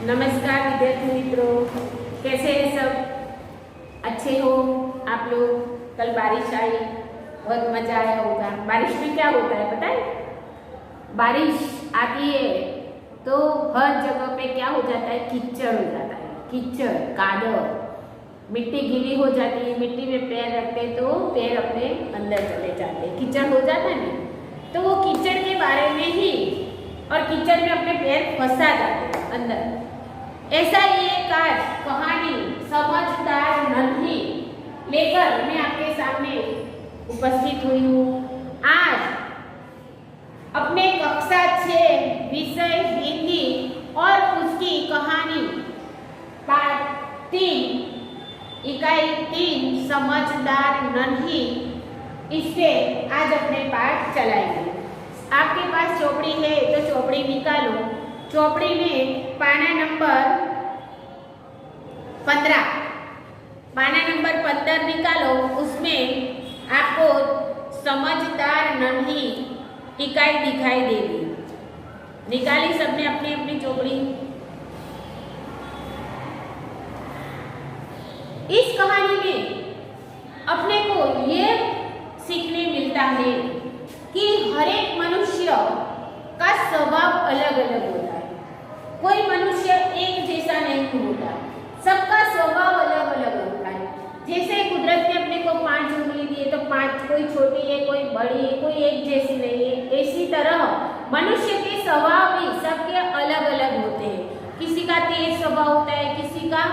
नमस्कार विद्यार्थी मित्रों, कैसे हैं सब? अच्छे हो आप लोग? कल बारिश आई, बहुत मजा आया होगा। बारिश में क्या होता है पता है? बारिश आती है तो हर जगह पे क्या हो जाता है? कीचड़ हो जाता है। कीचड़, कादव, मिट्टी गीली हो जाती है। मिट्टी में पैर रखते तो पैर अपने अंदर चले जाते हैं, कीचड़ हो जाता है ना। तो वो कीचड़ के बारे में ही, और कीचड़ में अपने पैर फंसा जाते हैं अंदर। ऐसा ही एक आज कहानी समझदार नन्ही लेकर मैं आपके सामने उपस्थित हुई हूँ। आज अपने कक्षा 6 विषय हिंदी और उसकी कहानी पाठ 3 इकाई 3 समझदार नन्ही, इससे आज अपने पाठ चलाएंगे। आपके पास चौपड़ी है तो चौपड़ी निकालो। चौपड़ी में पाना नंबर 15 निकालो। उसमें आपको समझदार नन्ही इकाई दिखाई देगी। निकाली सबने अपनी अपनी चौपड़ी। इस कहानी में अपने को ये सीखने मिलता है कि हर एक मनुष्य का स्वभाव अलग अलग होता है। कोई मनुष्य एक जैसा नहीं होता, सबका स्वभाव अलग अलग होता है। जैसे कुदरत ने अपने को 5 उंगली दी है तो 5, कोई छोटी है कोई बड़ी है, कोई एक जैसी नहीं है। इसी तरह मनुष्य के स्वभाव भी सबके अलग अलग होते हैं। किसी का तेज स्वभाव होता है, किसी का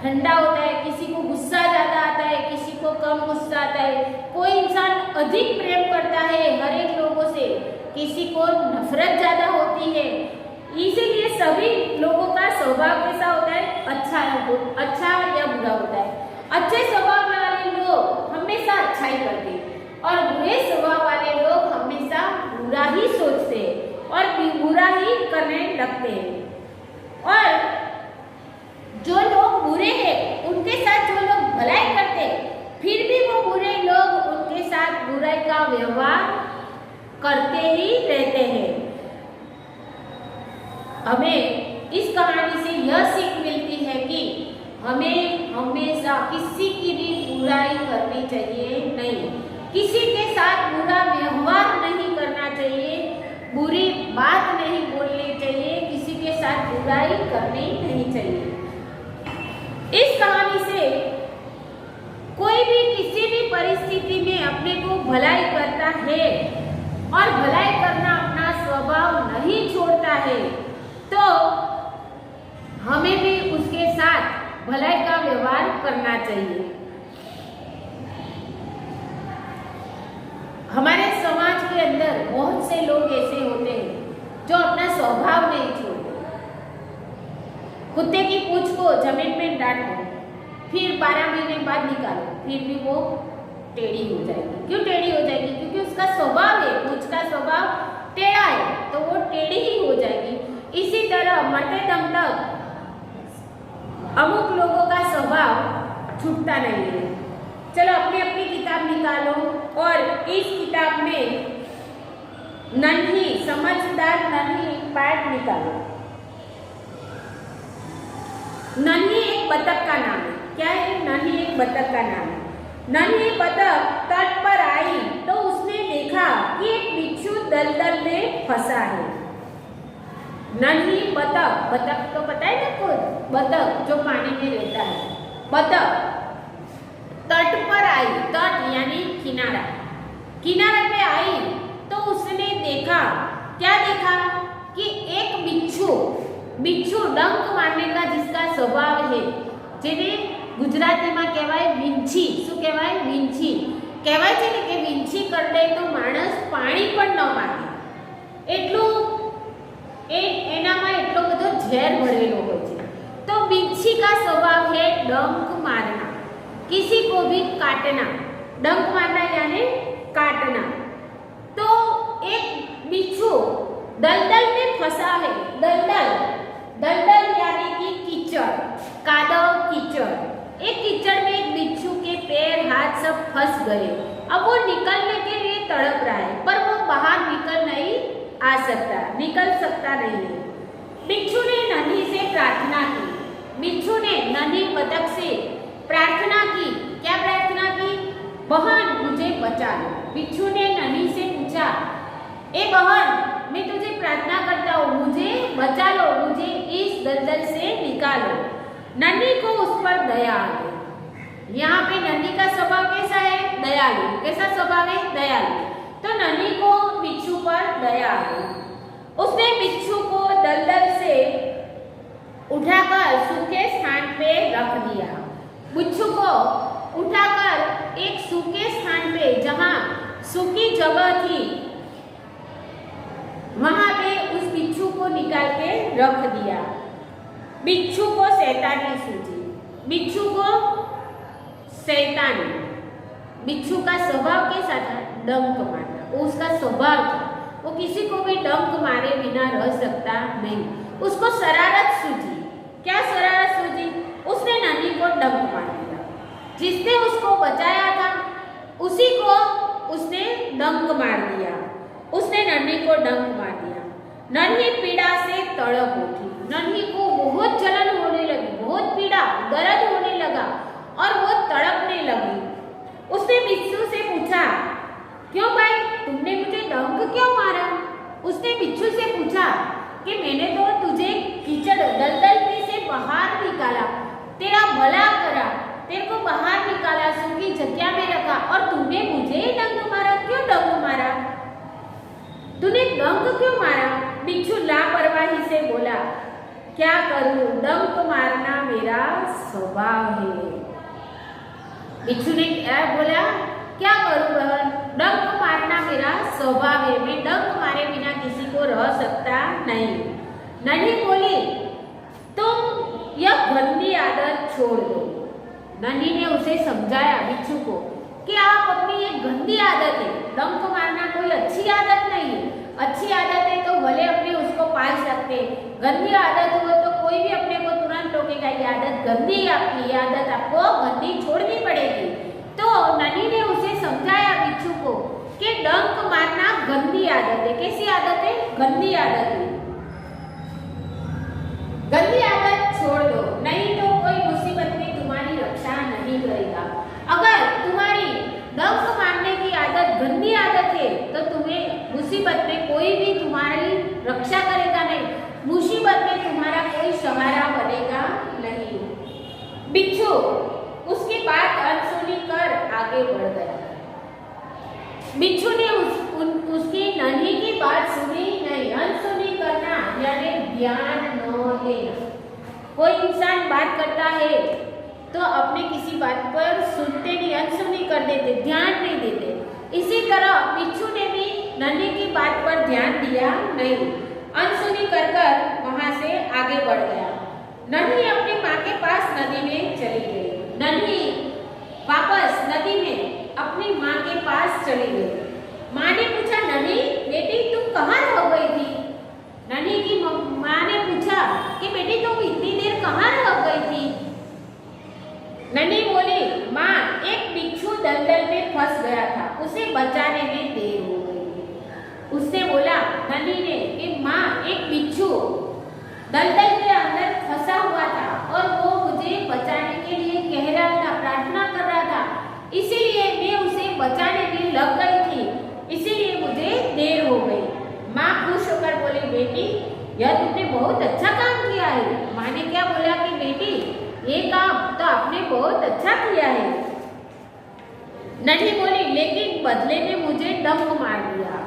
ठंडा होता है, किसी को गुस्सा ज्यादा आता है, किसी को कम गुस्सा आता है। कोई इंसान अधिक प्रेम करता है हर एक लोगों से, किसी को नफरत ज्यादा होती है। इसीलिए सभी लोगों का स्वभाव कैसा होता है? अच्छा या बुरा होता है। अच्छे स्वभाव वाले लोग हमेशा अच्छाई करते हैं और बुरे स्वभाव वाले लोग हमेशा बुरा ही सोचते हैं और बुरा ही करने लगते हैं। और जो लोग बुरे हैं उनके साथ जो लोग भलाई करते हैं, फिर भी वो बुरे लोग उनके साथ बुराई का व्यवहार करते ही रहते हैं। हमें इस कहानी से यह सीख मिलती है कि हमें हमेशा किसी की भी बुराई करनी चाहिए नहीं, किसी के साथ बुरा व्यवहार नहीं करना चाहिए, बुरी बात नहीं बोलनी चाहिए, किसी के साथ बुराई करनी नहीं चाहिए। इस कहानी से कोई भी किसी भी परिस्थिति में अपने को भलाई करता है और भलाई करना अपना स्वभाव नहीं छोड़ता है, तो हमें भी उसके साथ भलाई का व्यवहार करना चाहिए। हमारे समाज के अंदर बहुत से लोग ऐसे होते हैं जो अपना स्वभाव नहीं छोड़ते। कुत्ते की पूंछ को जमीन में डाल दो, फिर 12 महीने बाद निकालो, फिर भी वो टेढ़ी हो जाएगी। क्यों टेढ़ी हो जाएगी? क्योंकि उसका स्वभाव है, पूंछ का स्वभाव टेढ़ा है, तो वो टेढ़ी ही हो जाएगी। इसी तरह मरते दम तक अमुक लोगों का स्वभाव छूटता नहीं है। चलो अपनी अपनी किताब निकालो और इस किताब में नन्ही समझदार नन्ही पाठ निकालो। नन्ही एक बतख का नाम है। क्या है? नन्ही एक बतख का नाम है। नन्ही बतख तट पर आई तो उसने देखा कि एक बिच्छू दलदल में फंसा है। नन्ही बतख, बतख तो पता है ना, कोई बतख जो पानी में रहता है, बतख तट पर आई। तट यानी किनारा, किनारे पे आई तो उसने देखा, क्या देखा कि एक बिच्छू डंक मारने का जिसका स्वभाव है, જેને ગુજરાતીમાં કહેવાય વીંછી। શું કહેવાય? વીંછી કહેવાય છે ને કે વીંછી કરી દે તો માણસ પાણી પણ ન માગે, એટલું એનામાં એટલો બધો ઝેર ભરેલો હોય છે। तो बिच्छी का स्वभाव है डंक मारना। किसी को भी काटना, डंक मारना यानी काटना। तो एक बिच्छू दलदल में फंसा है, दलदल, दलदल यानी कि कीचड़, कादव कीचड़। एक कीचड़ में एक बिच्छू के पैर हाथ सब फंस गए। अब वो निकलने के लिए तड़प रहा है, पर वो बाहर निकल नहीं आ सकता, निकल सकता नहीं है। बिच्छू ने नन्ही से प्रार्थना की, बिच्छू ने नन्ही बतख से प्रार्थना की। क्या प्रार्थना की? बहन मुझे बचा लो। बिच्छू ने नन्ही से पूछा, ए बहन, मैं तुझे प्रार्थना करता हूँ, मुझे बचा लो, मुझे इस दलदल से निकालो। नन्ही को उस पर दया आ गई। यहाँ पे नन्ही का स्वभाव कैसा है? दयालु। कैसा स्वभाव है? दयालु। तो नन्ही को बिच्छू पर दया आ गई। उसने बिच्छू को दलदल से उठाकर सूखे स्थान पे रख दिया। बिच्छू को उठाकर एक सूखे स्थान पे, जहाँ सूखी जगह थी, वहां पे उस बिच्छू को निकाल के रख दिया। बिच्छू को शैतानी सूझी, बिच्छू को शैतानी। बिच्छू का स्वभाव कैसा था? डंक मारना, वो उसका स्वभाव था। वो किसी को भी डंक मारे बिना रह सकता नहीं। उसको शरारत सूझी। क्या शरारत सूझी? उसने नन्ही को डंक मार दिया। जिसने उसको बचाया था उसी को उसने डंक मार दिया। उसने नन्ही को डंक मार दिया। नन्ही पीड़ा से तड़प उठी। नन्ही को बहुत जलन होने लगी, बहुत पीड़ा, दर्द होने लगा और वो तड़पने लगी। उसने बिच्छू से पूछा, क्यों भाई, तुमने मुझे डंक क्यों मारा? उसने बिच्छू से पूछा कि मैंने तो तुझे कीचड़ दलदल में से बाहर निकाला, तेरा भला करा, तेरे को बाहर निकाला, सूखी जगह में रखा, और तूने मुझे डंक मारा। क्यों डंक मारा? तूने डंक क्यों मारा? बिच्छू लापरवाही से बोला, क्या करूं, डंक मारना मेरा स्वभाव है। बिच्छू ने क्या बोला? क्या करूं बहन, डंक मारना मेरा स्वभाव है, मैं डंक मारे बिना किसी को रह सकता नहीं। नन्ही बोली, तुम यह गंदी आदत छोड़ दो। नन्ही ने उसे समझाया, बिच्छू को, कि आप अपनी ये गंदी आदत है, डंक मारना कोई अच्छी आदत नहीं है। अच्छी आदत है तो भले अपने उसको पाल सकते, गंदी आदत हो तो कोई भी अपने को तुरंत टोकेगा, ये आदत गंदी है आपकी, ये आदत आपको गंदी छोड़नी पड़ेगी। तो नन्ही ने उसे समझाया बिच्छू को कि डंक मारना गंदी आदत है। कैसी आदत है? गंदी आदत है। गंदी आदत छोड़ दो, नहीं तो कोई मुसीबत में तुम्हारी रक्षा नहीं करेगा। अगर तुम्हारी डंक मारने की आदत गंदी आदत है तो तुम्हें मुसीबत में कोई भी तुम्हारी रक्षा करेगा नहीं, मुसीबत में तुम्हारा कोई सहारा बनेगा नहीं। बिच्छू उसकी बात अनसुनी कर आगे बढ़ गया। बिच्छू ने उसकी नन्ही की बात सुनी नहीं। अनसुनी करना यानी ध्यान न देना। कोई इंसान बात करता है तो अपने किसी बात पर सुनते नहीं, अनसुनी कर देते, ध्यान नहीं देते। इसी तरह बिच्छू ने भी नन्ही की बात पर ध्यान दिया नहीं, अनसुनी कर वहां से आगे बढ़ गया। नन्ही अपनी माँ के पास नदी में चली गई। नन्ही वापस नदी में अपनी माँ के पास चली गई। माँ ने पूछा, नन्ही बेटी तुम कहाँ रह गई थी? नन्ही की माँ ने पूछा कि बेटी तुम इतनी देर कहाँ रह गई थी? नन्ही बोली, माँ एक बिच्छू दलदल में फंस गया था, उसे बचाने में देर हो गई। उसने बोला नन्ही ने कि माँ एक बिच्छू दलदल के अंदर फंसा हुआ था और वो मुझे बचाने के लिए कह रहा था, प्रार्थना कर रहा था, इसीलिए मैं उसे बचाने में लग गई थी, इसीलिए मुझे देर हो गई। माँ खुश होकर बोली, बेटी यह तुमने बहुत अच्छा काम किया है। माँ ने क्या बोला कि बेटी ये काम तो आपने बहुत अच्छा किया है। नन्ही बोली, लेकिन बदले में मुझे डंक मार दिया।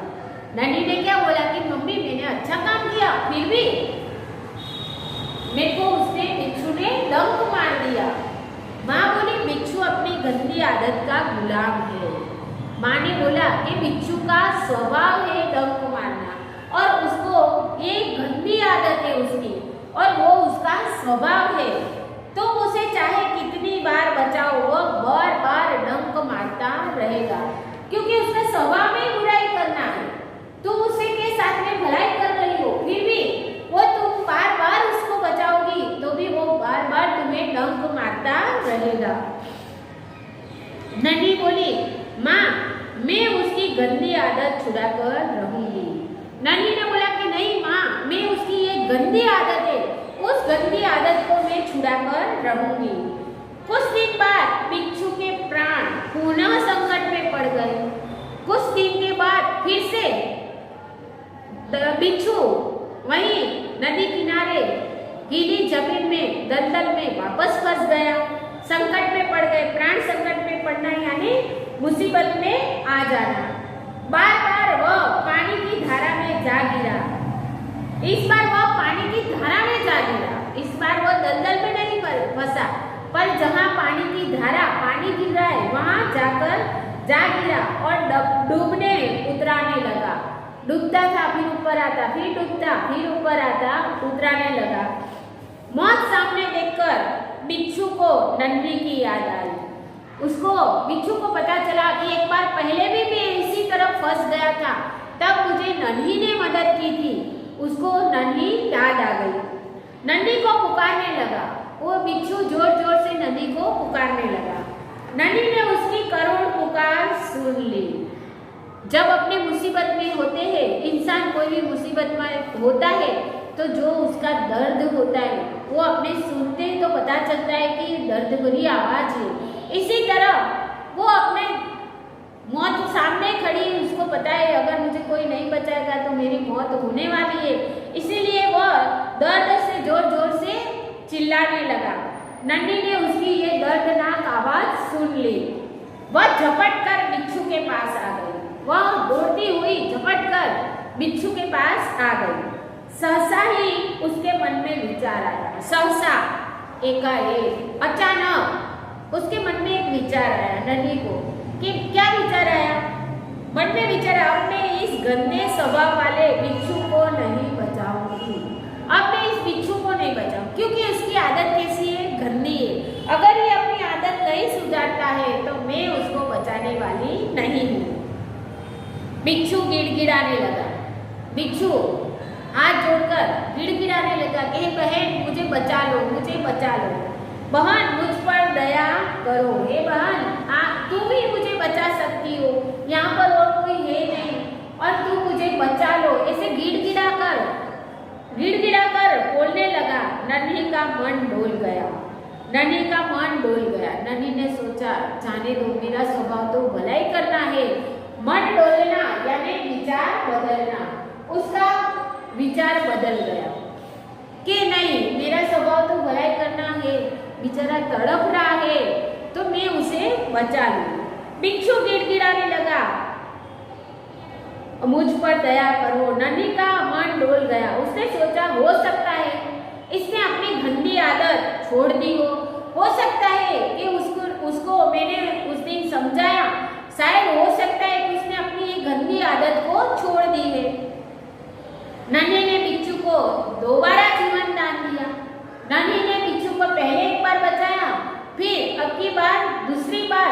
नन्ही ने क्या बोला कि मम्मी मैंने अच्छा काम किया, फिर भी मेरे को उसने बिच्छू ने डंक मार दिया। माँ बोली, बिच्छू अपनी गंदी आदत का गुलाम है। माँ ने बोला कि बिच्छू का स्वभाव है डंक मारना और उसको ये गंदी आदत है उसकी और वो उसका स्वभाव है। तो उसे चाहे कितनी बार बचाओ वह बार बार डंक मारता रहेगा, क्योंकि उसका स्वभाव में बुराई करना है। तुम उसे के साथ में भलाई कर रही हो, फिर भी वो तुम बार बार उसको बचाओगी तो भी वो बार बार तुम्हें डंक मारता रहेगा। नन्ही बोली, माँ मैं उसकी गंदी आदत छुड़ा कर रहूंगी। नन्ही ने बोला कि नहीं माँ, मैं उसकी ये गंदी आदत है, उस गंदी आदत को मैं छुड़ा कर रहूंगी। कुछ दिन बाद बिच्छू के प्राण पुनः संकट में पड़ गए। कुछ दिन के बाद फिर से बिच्छू वहीं नदी किनारे गीली जमीन में दलदल में वापस फंस गया। संकट में पड़ गए, प्राण संकट में पड़ना यानी मुसीबत में आ जाना। बार बार वह पानी की धारा में जा गिरा। इस बार वह पानी की धारा में जा गिरा। इस बार वह दलदल में नहीं फंसा, पर जहाँ पानी की धारा पानी गिर रहा है वहां जाकर जा गिरा और डूबने उतराने लगा। डूबता था, फिर ऊपर आता, फिर डूबता, फिर ऊपर आता, उतराने लगा। मौत सामने देखकर बिच्छू को नन्ही की याद आई। उसको बिच्छू को पता चला कि एक बार पहले भी मैं इसी तरफ फंस गया था, तब मुझे नन्ही ने मदद की थी। उसको नन्ही याद आ गई। नन्ही को पुकारने लगा। वो बिच्छू जोर जोर से नन्ही को पुकारने लगा। नन्ही ने उसकी करुण पुकार सुन ली। जब अपने मुसीबत में होते हैं, इंसान कोई भी मुसीबत में होता है तो जो उसका दर्द होता है वो अपने सुनते ही तो पता चलता है कि दर्द भरी आवाज है। इसी तरह वो अपने मौत सामने खड़ी, उसको पता है अगर मुझे कोई नहीं बचाएगा तो मेरी मौत होने वाली है, इसीलिए वह दर्द से जोर जोर से चिल्लाने लगा। नन्ही ने उसकी ये दर्दनाक आवाज सुन ली। वह झपट कर बिच्छू के पास आ गई। वह दौड़ती हुई झपट कर बिच्छू के पास आ गई। सहसा ही उसके मन में विचार आया। सहसा एकाएक अचानक उसके मन में एक विचार आया नन्ही को। कि क्या विचार आया? मन में विचार आया, अब मैं इस गंदे स्वभाव वाले बिच्छू को नहीं बचाऊंगी। अब मैं इस बिच्छू को नहीं बचाऊं, क्योंकि उसकी आदत कैसी है? गंदी है। अगर ये अपनी आदत नहीं सुधारता है तो मैं उसको बचाने वाली नहीं हूँ। बिच्छू गिड़गिड़ाने लगा। बिच्छू हाथ जोड़कर गिड़गिड़ाने लगा कि हे बहन मुझे बचा लो, मुझे बचा लो। बहन मुझ पर दया करो। हे बहन तू भी मुझे बचा सकती हो, यहाँ पर और कोई है नहीं और तू मुझे बचा लो। ऐसे गिड़गिड़ा कर बोलने लगा। नन्ही का मन डोल गया। नन्ही का मन डोल गया। नन्ही ने सोचा जाने दो, मेरा स्वभाव तो भलाई करना है। मन डोलना यानी विचार बदलना। उसका विचार बदल गया कि नहीं, मेरा स्वभाव तो भलाई करना है, बेचारा तड़प रहा है तो मैं उसे बचा लूं। बिच्छू गिड़गिड़ाने लगा, मुझ पर दया करो। नन्ही का मन डोल गया। उसने सोचा हो सकता है इसने अपनी गंदी आदत छोड़ दी हो सकता है कि उसको मैंने उस दिन समझाया, शायद हो सकता है कि उसने अपनी ये गंदी आदत को छोड़ दी है। नन्ही ने बिच्छू को दोबारा जीवन दान दिया। नन्ही ने बिच्छू को पहले एक बार बचाया, फिर अब की बार दूसरी बार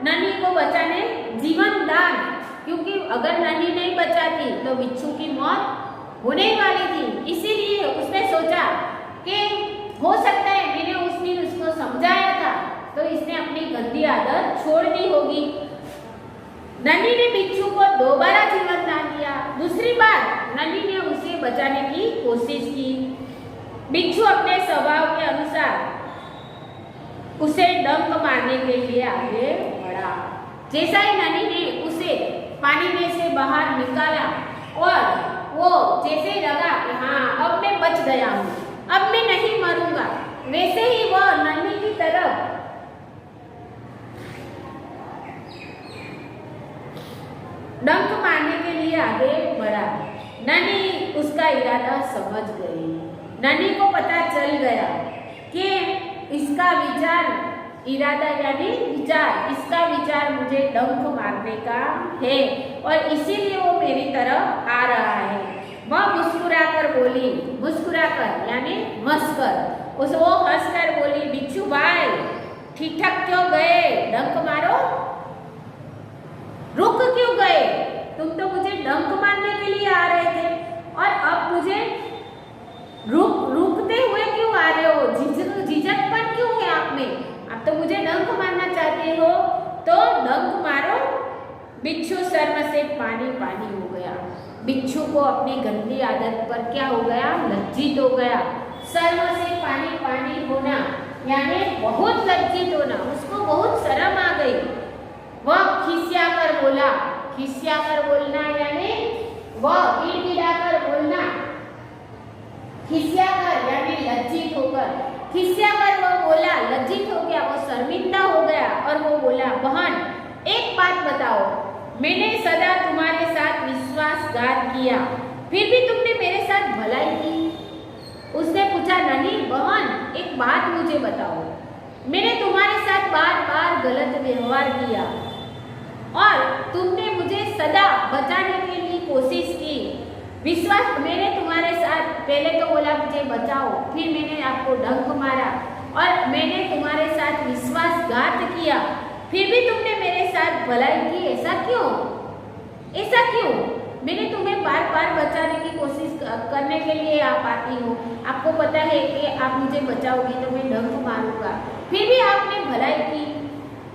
नन्ही को बचाने जीवन दान, क्योंकि अगर नन्ही नहीं बचाती तो बिच्छू की मौत होने वाली थी। इसीलिए उसने सोचा कि हो सकता है मैंने उस दिन उसको समझाया था तो इसने अपनी गंदी आदत छोड़ दी होगी। नन्ही ने बिच्छू को दोबारा जीवन दान दिया। दूसरी बार नन्ही ने उसे बचाने की कोशिश की। बिच्छू अपने स्वभाव के अनुसार उसे डंक मारने के लिए आगे बढ़ा। जैसा ही नन्ही ने उसे पानी में से बाहर निकाला और वो जैसे ही लगा कि हाँ अब मैं बच गया हूँ, अब मैं नहीं मरूंगा, वैसे ही वह नन्ही की तरफ डंक मारने के लिए आगे बढ़ा। नन्ही उसका इरादा समझ गई। नन्ही को पता चल गया कि इसका विचार, इरादा यानी विचार, इसका विचार मुझे डंक मारने का है और इसीलिए वो मेरी तरफ आ रहा है। वह मुस्कुराकर बोली, मुस्कुराकर यानी हंसकर उस वो हंसकर बोली, बिच्छू भाई ठिठक क्यों गए, डंक मारो। रुक क्यों गए, तुम तो मुझे डंक मारने के लिए आ रहे थे और अब मुझे रुकते हुए क्यों आ रहे हो, झिझकपन क्यों है आप में, आप तो मुझे डंक मारना चाहते हो तो डंक मारो। बिच्छू शर्म से पानी पानी हो गया। बिच्छू को अपनी गंदी आदत पर क्या हो गया, लज्जित हो गया। शर्म से पानी पानी होना यानी बहुत लज्जित होना, उसको बहुत शर्म आ गई। वह खिसिया कर बोला, खिसिया कर बोलना यानी वह गिड़गिड़ा कर बोलना, खिसिया कर यानी लज्जित होकर, खिसिया कर वो बोला, लज्जित हो गया, वो शर्मिंदा हो गया और वो बोला, बहन एक बात बताओ, मैंने सदा तुम्हारे साथ विश्वासघात किया, फिर भी तुमने मेरे साथ भलाई की। उसने पूछा, ननी बहन एक बात मुझे बताओ, मैंने तुम्हारे साथ बार बार गलत व्यवहार किया और तुमने मुझे सदा बचाने के लिए कोशिश की। विश्वास मैंने तुम्हारे साथ पहले तो बोला मुझे बचाओ, फिर मैंने आपको डंक मारा और मैंने तुम्हारे साथ विश्वासघात किया, फिर भी तुमने मेरे साथ भलाई की। ऐसा क्यों, ऐसा क्यों? मैंने तुम्हें बार बार बचाने की कोशिश करने के लिए आप आती हो, आपको पता है कि आप मुझे बचाओगी तो मैं डंक मारूंगा, फिर भी आपने भलाई की।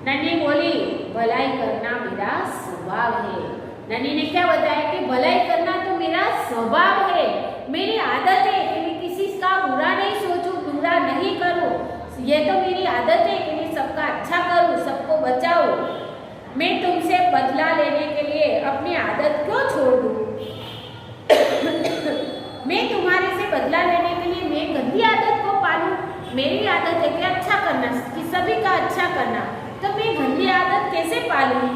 नन्ही बोली, भलाई करना मेरा स्वभाव है। नन्ही ने क्या बताया कि भलाई करना तो मेरा स्वभाव है, मेरी आदत है कि मैं किसी का बुरा नहीं सोचूं, बुरा नहीं करूं, ये तो मेरी आदत है कि मैं सबका अच्छा करूं, सबको बचाऊं। मैं तुमसे बदला लेने के लिए अपनी आदत क्यों छोड़ दूं? मैं तुम्हारे से बदला लेने के लिए मैं गंदी आदत को पालूं? मेरी आदत है कि अच्छा करना, कि सभी का अच्छा करना, तो मैं गंदी आदत कैसे पालूं?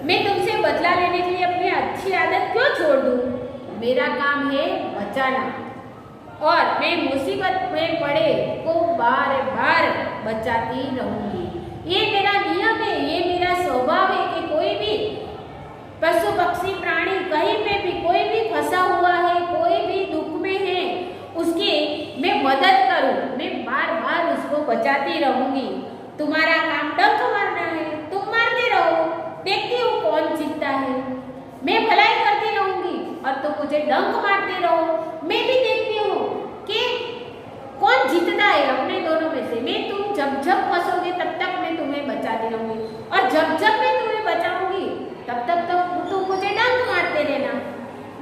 मैं तुमसे बदला लेने के लिए अपनी अच्छी आदत क्यों छोड़ दूं? मेरा काम है बचाना और मैं मुसीबत में पड़े को बार बार बचाती रहूंगी। ये मेरा नियम है, ये मेरा स्वभाव है कि कोई भी पशु पक्षी प्राणी कहीं पे भी कोई भी फंसा हुआ है, कोई भी दुख में है, उसकी मैं मदद करूं, मैं बार बार उसको बचाती रहूंगी। तुम्हारा काम डंक मारना है, तुम मारते रहो, देखती हूँ कौन जीतता है। मैं भलाई करती रहूंगी और तुम मुझे डंक मारते रहो, मैं भी देखती हूँ कि कौन जीतता है अपने दोनों में से। मैं तुम जब जब फंसोगे तब तक मैं तुम्हें बचाती रहूंगी और जब जब मैं तुम्हें बचाऊंगी तब तक तो तुम मुझे डंक मारते रहना।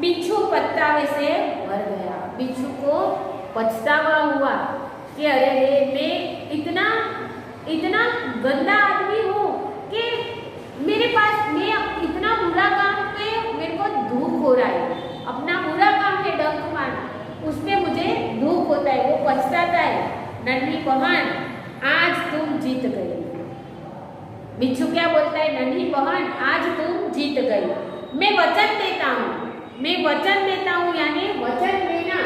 बिच्छू पछतावे से भर गया। बिच्छू को पछतावा हुआ कि अरे रे, मैं इतना इतना गंदा आदमी हूँ कि मेरे पास मैं इतना बुरा काम पे मेरे को दुख हो रहा है। अपना बुरा काम है डंक मारना, उसमें मुझे दुख होता है, वो पछताता है। नन्ही बहन आज तुम जीत गई। बिच्छू क्या बोलता है, नन्ही बहन आज तुम जीत गई। मैं वचन देता हूँ, मैं वचन देता हूँ यानी वचन देना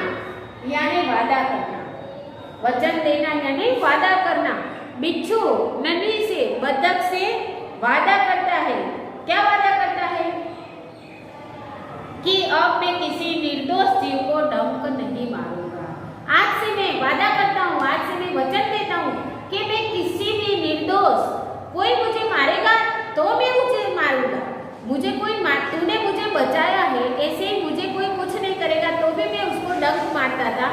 यानी वादा करना, वचन देना यानी वादा करना। बिच्छू नन्ही से बतख से वादा करता है। क्या वादा करता है? कि अब मैं किसी निर्दोष जीव को डंक नहीं मारूंगा। आज से मैं वादा करता हूँ, आज से मैं वचन देता हूँ कि मैं किसी भी निर्दोष, कोई मुझे मारेगा तो मैं उसे मारूंगा, मुझे कोई तूने मुझे बचाया है, ऐसे ही मुझे कोई कुछ नहीं करेगा तो भी मैं उसको डंक मारता था।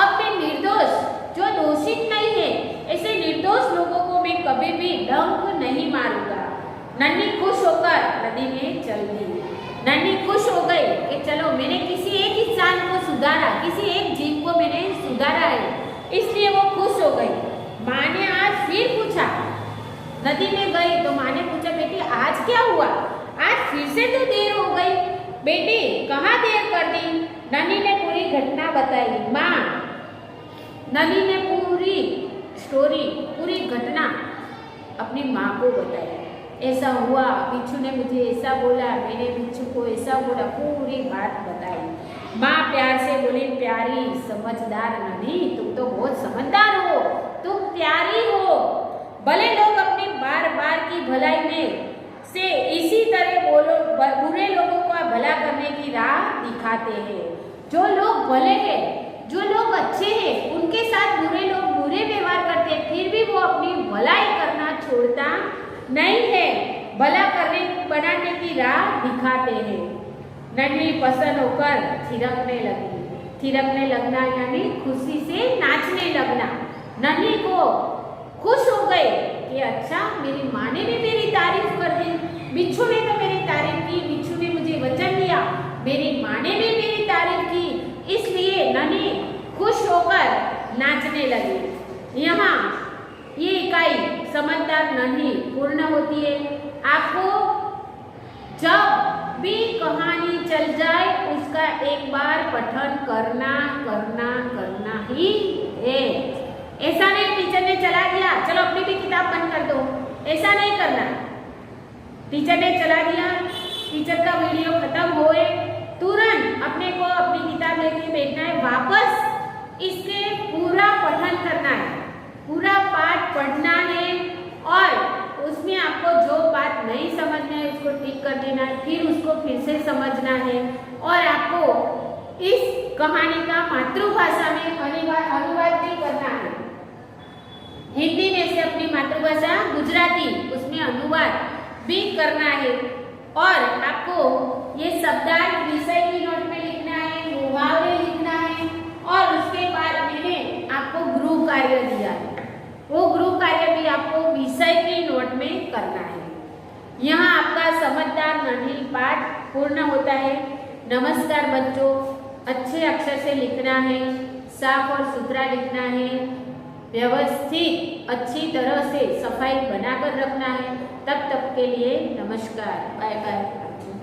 अब मैं निर्दोष, जो दोषित नहीं है, ऐसे निर्दोष लोगों को मैं कभी भी डंक नहीं मारूंगा। नन्ही खुश होकर नदी में चल दी। नन्ही खुश हो गई कि चलो मैंने किसी एक इंसान को सुधारा, किसी एक जीव को मैंने सुधारा है, इसलिए वो खुश हो गई। माँ ने आज फिर पूछा, नदी में गई तो माँ ने पूछा, बेटी आज क्या हुआ, आज फिर से तो देर हो गई, बेटी कहाँ देर कर दी? नन्ही ने पूरी घटना बताई। माँ, नन्ही ने पूरी स्टोरी, पूरी घटना अपनी माँ को बताई। ऐसा हुआ, बिच्छू ने मुझे ऐसा बोला, मैंने बिच्छू को ऐसा बोला, पूरी बात बताई। माँ प्यार से बोली, प्यारी समझदार नन्ही, तुम तो बहुत समझदार हो, तुम प्यारी हो। भले लोग अपनी बार बार की भलाई में से इसी तरह बोलो, बुरे लोगों का भला करने की राह दिखाते हैं। जो लोग भले हैं जो लोग अच्छे हैं उनके साथ बुरे लोग बुरे व्यवहार करते हैं, फिर भी वो अपनी भलाई करना छोड़ता नहीं है, भला करने बनाने की राह दिखाते हैं। नन्ही पसंद होकर थिरकने लगना यानी खुशी से नाचने लगना। नन्ही को खुश हो गए कि अच्छा मेरी माँ ने भी मेरी तारीफ कर दी, बिच्छू ने तो मेरी तारीफ की, बिच्छू ने मुझे वचन दिया, मेरी माँ ने भी मेरी तारीफ की, इसलिए नन्ही खुश होकर नाचने लगी। यहाँ ये इकाई समझदार नन्ही पूर्ण होती है। आपको जब भी कहानी चल जाए उसका एक बार पठन करना ही है। ऐसा नहीं टीचर ने चला दिया चलो अपनी भी किताब बंद कर दो, ऐसा नहीं करना। टीचर ने चला दिया, टीचर का वीडियो खत्म होए तुरंत अपने को अपनी किताब लेके बैठना है, वापस इसके पूरा पठन करना है, पूरा पाठ पढ़ना है और उसमें आपको जो बात नहीं समझना है उसको टिक कर देना है, फिर उसको फिर से समझना है और आपको इस कहानी का मातृभाषा में अनुवाद भी करना है। हिंदी में से अपनी मातृभाषा गुजराती उसमें अनुवाद भी करना है और आपको ये शब्दार्थ विषय की नोट में लिखना है, मुहावरे लिखना है और उसके बाद मैंने आपको गृह कार्य दिया है, वो गृह कार्य भी आपको विषय की नोट में करना है। यहाँ आपका समझदार नन्ही पाठ पूर्ण होता है। नमस्कार बच्चों, अच्छे अक्षर से लिखना है, साफ और सुथरा लिखना है, व्यवस्थित अच्छी तरह से सफाई बनाकर रखना है। तब तक के लिए नमस्कार, बाय बाय।